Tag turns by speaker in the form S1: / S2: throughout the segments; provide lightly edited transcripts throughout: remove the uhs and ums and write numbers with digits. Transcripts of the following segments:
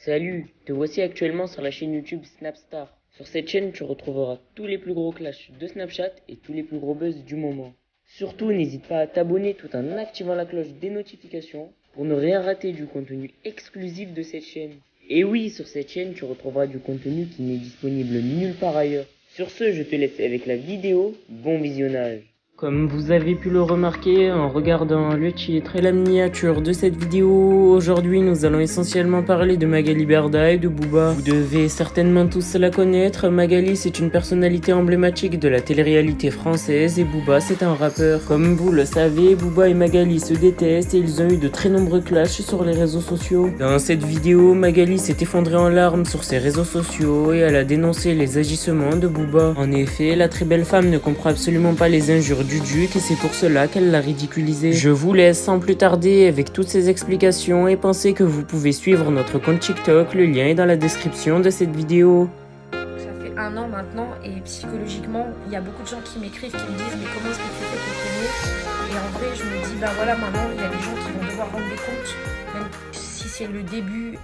S1: Salut, te voici actuellement sur la chaîne YouTube Snapstar. Sur cette chaîne, tu retrouveras tous les plus gros clashs de Snapchat et tous les plus gros buzz du moment. Surtout, n'hésite pas à t'abonner tout en activant la cloche des notifications pour ne rien rater du contenu exclusif de cette chaîne. Et oui, sur cette chaîne, tu retrouveras du contenu qui n'est disponible nulle part ailleurs. Sur ce, je te laisse avec la vidéo. Bon visionnage. Comme vous avez pu le remarquer en regardant le titre et la miniature de cette vidéo, aujourd'hui nous allons essentiellement parler de Magali Berda et de Booba. Vous devez certainement tous la connaître, Magali c'est une personnalité emblématique de la télé-réalité française et Booba c'est un rappeur. Comme vous le savez, Booba et Magali se détestent et ils ont eu de très nombreux clashs sur les réseaux sociaux. Dans cette vidéo, Magali s'est effondrée en larmes sur ses réseaux sociaux et elle a dénoncé les agissements de Booba. En effet, la très belle femme ne comprend absolument pas les injures du duc et c'est pour cela qu'elle l'a ridiculisé. Je vous laisse sans plus tarder avec toutes ces explications et pensez que vous pouvez suivre notre compte TikTok, le lien est dans la description de cette vidéo.
S2: Ça fait 1 an maintenant et psychologiquement, il y a beaucoup de gens qui m'écrivent, qui me disent mais comment est-ce que tu fais pour tenir? Et en vrai, je me dis bah voilà, maintenant il y a des gens qui vont devoir rendre des comptes, même si c'est le début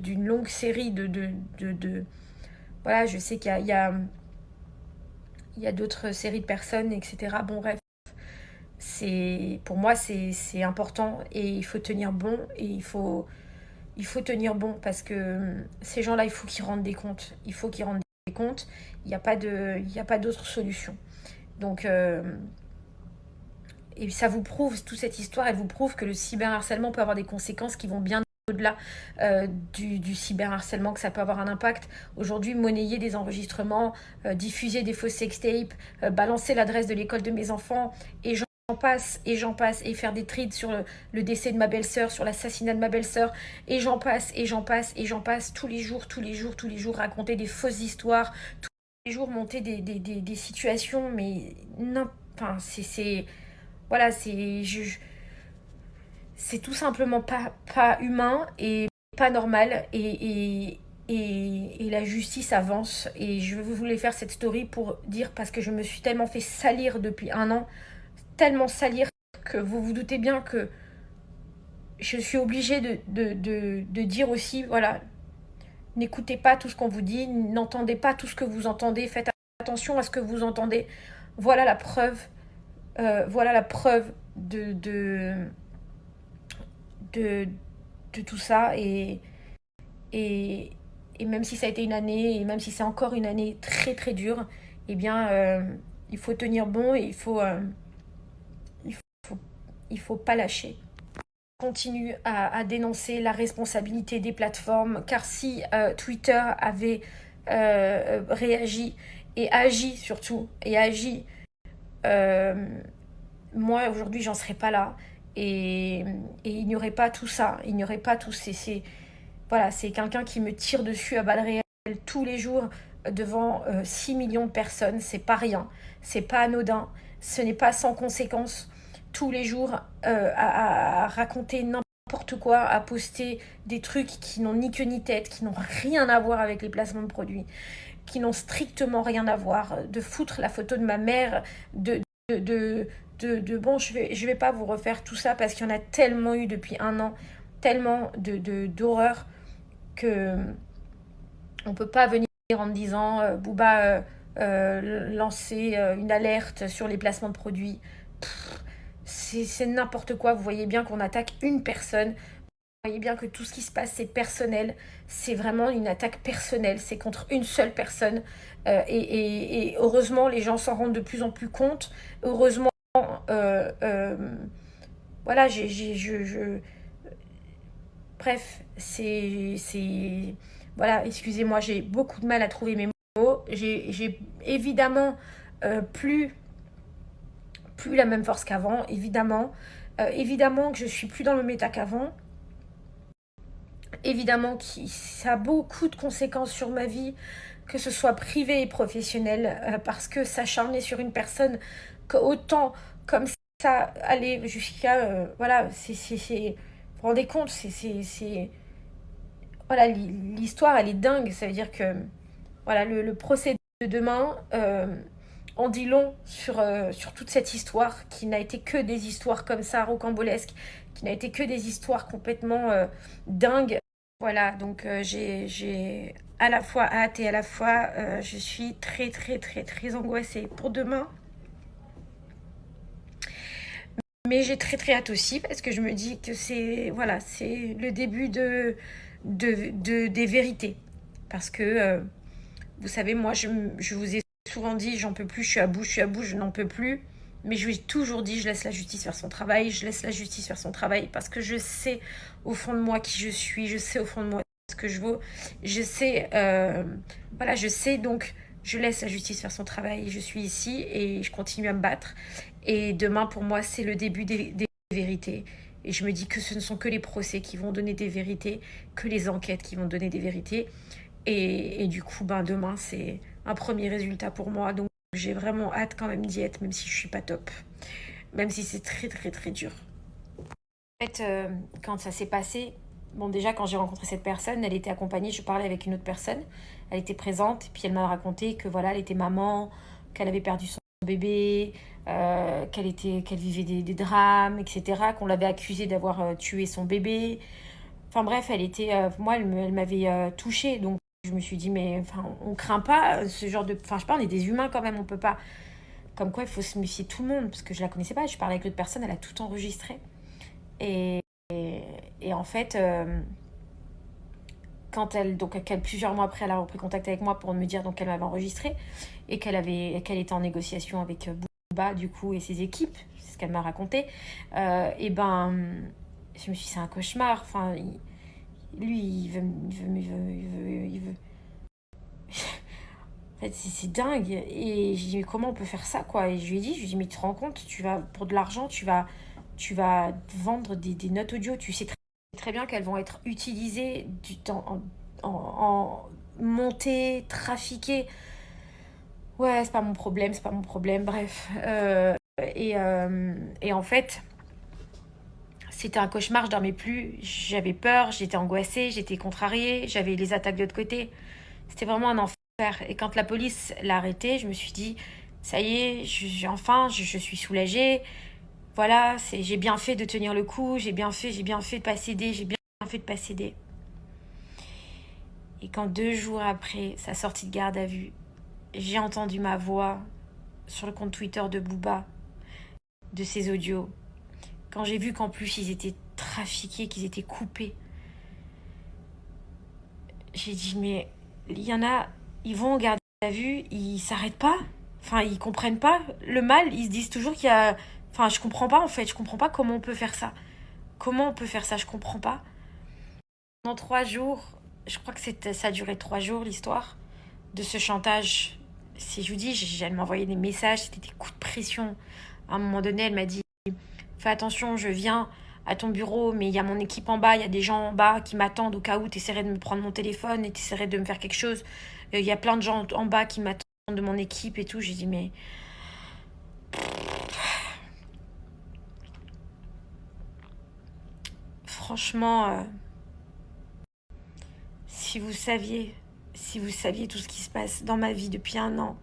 S2: d'une longue série voilà, je sais il y a d'autres séries de personnes, etc. Bon bref, pour moi c'est important et il faut tenir bon et il faut tenir bon parce que ces gens-là, il faut qu'ils rendent des comptes. Il faut qu'ils rendent des comptes. Il n'y a pas d'autre solution. Donc, et ça vous prouve, toute cette histoire, elle vous prouve que le cyberharcèlement peut avoir des conséquences qui vont bien au-delà du cyberharcèlement, que ça peut avoir un impact. Aujourd'hui, monnayer des enregistrements, diffuser des fausses sextapes, balancer l'adresse de l'école de mes enfants, et j'en passe, et faire des tweets sur le décès de ma belle-sœur, sur l'assassinat de ma belle-sœur, et j'en passe, tous les jours, raconter des fausses histoires, tous les jours monter des situations, mais non, enfin, voilà, c'est tout simplement pas humain et pas normal et la justice avance et je voulais faire cette story pour dire parce que je me suis tellement fait salir depuis 1 an, tellement salir que vous vous doutez bien que je suis obligée de dire aussi, voilà, n'écoutez pas tout ce qu'on vous dit, n'entendez pas tout ce que vous entendez, faites attention à ce que vous entendez. Voilà la preuve, de tout ça et même si ça a été une année et même si c'est encore une année très très dure, eh bien il faut tenir bon et il faut pas lâcher. Continue à dénoncer la responsabilité des plateformes car si Twitter avait réagi et agi surtout moi aujourd'hui j'en serais pas là et il n'y aurait pas tout ça, il n'y aurait pas tous voilà, c'est quelqu'un qui me tire dessus à balles réelles tous les jours devant 6 millions de personnes, c'est pas rien, c'est pas anodin, ce n'est pas sans conséquence. Tous les jours à raconter n'importe quoi, à poster des trucs qui n'ont ni queue ni tête, qui n'ont rien à voir avec les placements de produits, qui n'ont strictement rien à voir, de foutre la photo de ma mère, bon, je vais pas vous refaire tout ça parce qu'il y en a tellement eu depuis 1 an, tellement d'horreur que on peut pas venir en me disant Booba lancer une alerte sur les placements de produits. C'est n'importe quoi. Vous voyez bien qu'on attaque une personne. Vous voyez bien que tout ce qui se passe, c'est personnel. C'est vraiment une attaque personnelle. C'est contre une seule personne. Et heureusement, les gens s'en rendent de plus en plus compte. Heureusement, voilà, bref, voilà, excusez-moi, j'ai beaucoup de mal à trouver mes mots. J'ai évidemment plus la même force qu'avant, évidemment. Évidemment que je suis plus dans le méta qu'avant. Évidemment que ça a beaucoup de conséquences sur ma vie, que ce soit privée et professionnelle, parce que s'acharner sur une personne, que autant comme ça, aller jusqu'à... voilà, vous vous rendez compte, voilà, l'histoire, elle est dingue. Ça veut dire que voilà, le procès de demain en dit long sur toute cette histoire qui n'a été que des histoires comme ça, rocambolesques, qui n'a été que des histoires complètement dingues. Voilà, donc j'ai à la fois hâte et à la fois je suis très très très très angoissée pour demain. Mais j'ai très très hâte aussi parce que je me dis que c'est voilà, c'est le début des vérités. Parce que vous savez, moi je vous ai souvent dit j'en peux plus, je suis à bout, je n'en peux plus. Mais je lui ai toujours dit je laisse la justice faire son travail, je laisse la justice faire son travail parce que je sais au fond de moi qui je suis, je sais au fond de moi ce que je vaux, je sais, voilà, je sais donc je laisse la justice faire son travail, je suis ici et je continue à me battre. Et demain, pour moi, c'est le début des vérités. Et je me dis que ce ne sont que les procès qui vont donner des vérités, que les enquêtes qui vont donner des vérités. Et du coup, ben, demain, c'est un premier résultat pour moi. Donc, j'ai vraiment hâte quand même d'y être, même si je suis pas top. Même si c'est très, très, très dur. En fait, quand ça s'est passé, bon, déjà, quand j'ai rencontré cette personne, elle était accompagnée, je parlais avec une autre personne. Elle était présente, et puis elle m'a raconté que voilà, elle était maman, qu'elle avait perdu son bébé, qu'elle vivait des drames, etc., qu'on l'avait accusée d'avoir tué son bébé. Enfin bref, elle était, moi, elle m'avait touchée, donc je me suis dit, mais enfin, on craint pas ce genre de. Enfin, je sais pas, on est des humains quand même, on peut pas. Comme quoi, il faut se méfier de tout le monde, parce que je la connaissais pas, je parlais avec l'autre personne, elle a tout enregistré. Et, et en fait, quand elle, donc plusieurs mois après, elle a repris contact avec moi pour me dire donc qu'elle m'avait enregistré et qu'elle était en négociation avec Booba du coup et ses équipes, c'est ce qu'elle m'a raconté. Et ben, je me suis dit c'est un cauchemar. Enfin, lui, il veut. En fait, c'est dingue. Et je lui ai dit mais comment on peut faire ça quoi. Et je lui ai dit mais tu te rends compte, tu vas pour de l'argent, tu vas vendre des notes audio, tu sais très bien qu'elles vont être utilisées en montées, trafiquées. Ouais, c'est pas mon problème, c'est pas mon problème, bref. Et en fait, c'était un cauchemar, je dormais plus, j'avais peur, j'étais angoissée, j'étais contrariée, j'avais les attaques de l'autre côté. C'était vraiment un enfer. Et quand la police l'a arrêté, je me suis dit, ça y est, enfin, je suis soulagée. Voilà, j'ai bien fait de tenir le coup, j'ai bien fait de pas céder, j'ai bien fait de pas céder. Et quand 2 jours après sa sortie de garde à vue, j'ai entendu ma voix sur le compte Twitter de Booba, de ses audios, quand j'ai vu qu'en plus ils étaient trafiqués, qu'ils étaient coupés, j'ai dit mais il y en a, ils vont en garde à vue, ils s'arrêtent pas, enfin ils comprennent pas le mal, ils se disent toujours qu'il y a, enfin je comprends pas en fait, je comprends pas comment on peut faire ça. Comment on peut faire ça, je comprends pas. Pendant 3 jours, je crois que ça a duré 3 jours l'histoire de ce chantage. Si je vous dis, elle m'envoyait des messages, c'était des coups de pression. À un moment donné, elle m'a dit fais attention, je viens à ton bureau, mais il y a mon équipe en bas, il y a des gens en bas qui m'attendent au cas où tu essaierais de me prendre mon téléphone et tu essaierais de me faire quelque chose. Il y a plein de gens en bas qui m'attendent de mon équipe et tout. J'ai dit mais franchement, si vous saviez, si vous saviez tout ce qui se passe dans ma vie depuis 1 an,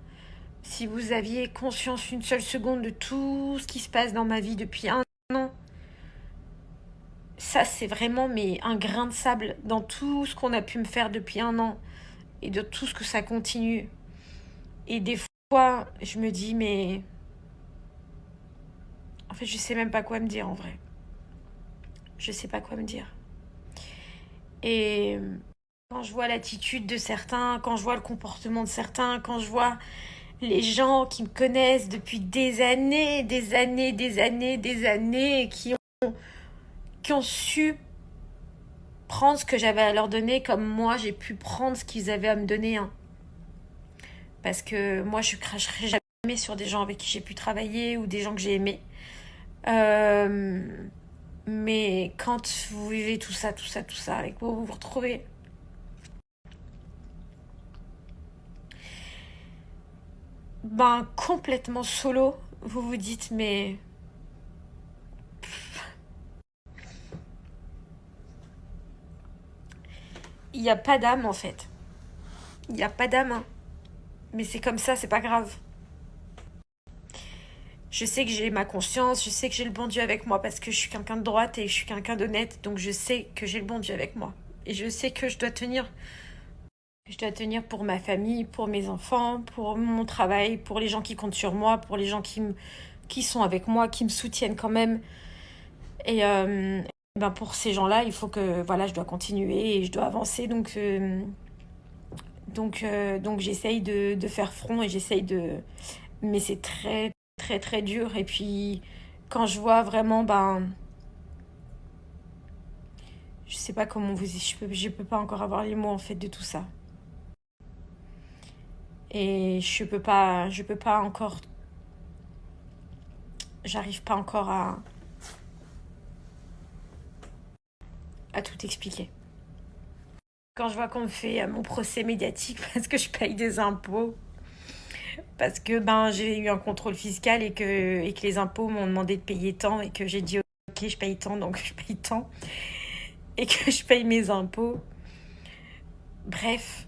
S2: si vous aviez conscience une seule seconde de tout ce qui se passe dans ma vie depuis 1 an, ça c'est vraiment mais un grain de sable dans tout ce qu'on a pu me faire depuis 1 an et de tout ce que ça continue. Et des fois, je me dis mais en fait, je sais même pas quoi me dire en vrai. Je sais pas quoi me dire. Et quand je vois l'attitude de certains, quand je vois le comportement de certains, quand je vois les gens qui me connaissent depuis des années, des années, des années, des années, qui ont su prendre ce que j'avais à leur donner comme moi j'ai pu prendre ce qu'ils avaient à me donner. Hein. Parce que moi je cracherai jamais sur des gens avec qui j'ai pu travailler ou des gens que j'ai aimés. Mais quand vous vivez tout ça avec vous, vous retrouvez complètement solo, vous vous dites mais il n'y a pas d'âme en fait. Il n'y a pas d'âme. Hein. Mais c'est comme ça, c'est pas grave. Je sais que j'ai ma conscience, je sais que j'ai le bon Dieu avec moi parce que je suis quelqu'un de droite et je suis quelqu'un d'honnête, donc je sais que j'ai le bon Dieu avec moi. Et je sais que je dois tenir. Je dois tenir pour ma famille, pour mes enfants, pour mon travail, pour les gens qui comptent sur moi, pour les gens qui sont avec moi, qui me soutiennent quand même. Et ben pour ces gens-là, il faut que voilà, je dois continuer et je dois avancer. Donc j'essaye de faire front et j'essaye de. Mais c'est très, très, très dur. Et puis, quand je vois vraiment, ben. Je sais pas comment vous. Je peux pas encore avoir les mots en fait de tout ça. Et je peux pas encore. J'arrive pas encore à tout expliquer. Quand je vois qu'on me fait mon procès médiatique parce que je paye des impôts, parce que ben j'ai eu un contrôle fiscal et que les impôts m'ont demandé de payer tant et que j'ai dit ok je paye tant donc je paye tant et que je paye mes impôts. Bref,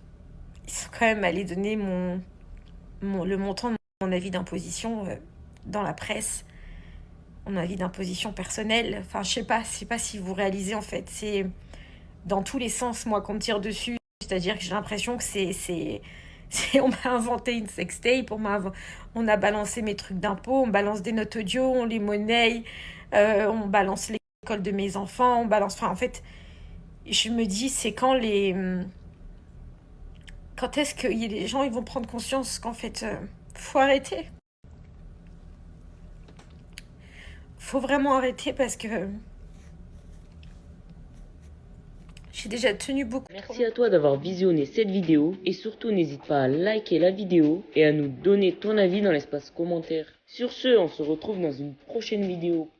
S2: ils sont quand même allés donner le montant de mon avis d'imposition dans la presse, mon avis d'imposition personnelle. Enfin je sais pas si vous réalisez en fait, c'est dans tous les sens moi qu'on me tire dessus. C'est-à-dire que j'ai l'impression que on m'a inventé une sextape, on a balancé mes trucs d'impôts, on balance des notes audio, on les monnaie, on balance l'école de mes enfants, on balance. Enfin, en fait, je me dis, c'est quand est-ce que les gens ils vont prendre conscience qu'en fait, faut arrêter. Faut vraiment arrêter parce que j'ai déjà tenu beaucoup trop
S1: Merci à toi d'avoir visionné cette vidéo et surtout n'hésite pas à liker la vidéo et à nous donner ton avis dans l'espace commentaire. Sur ce, on se retrouve dans une prochaine vidéo.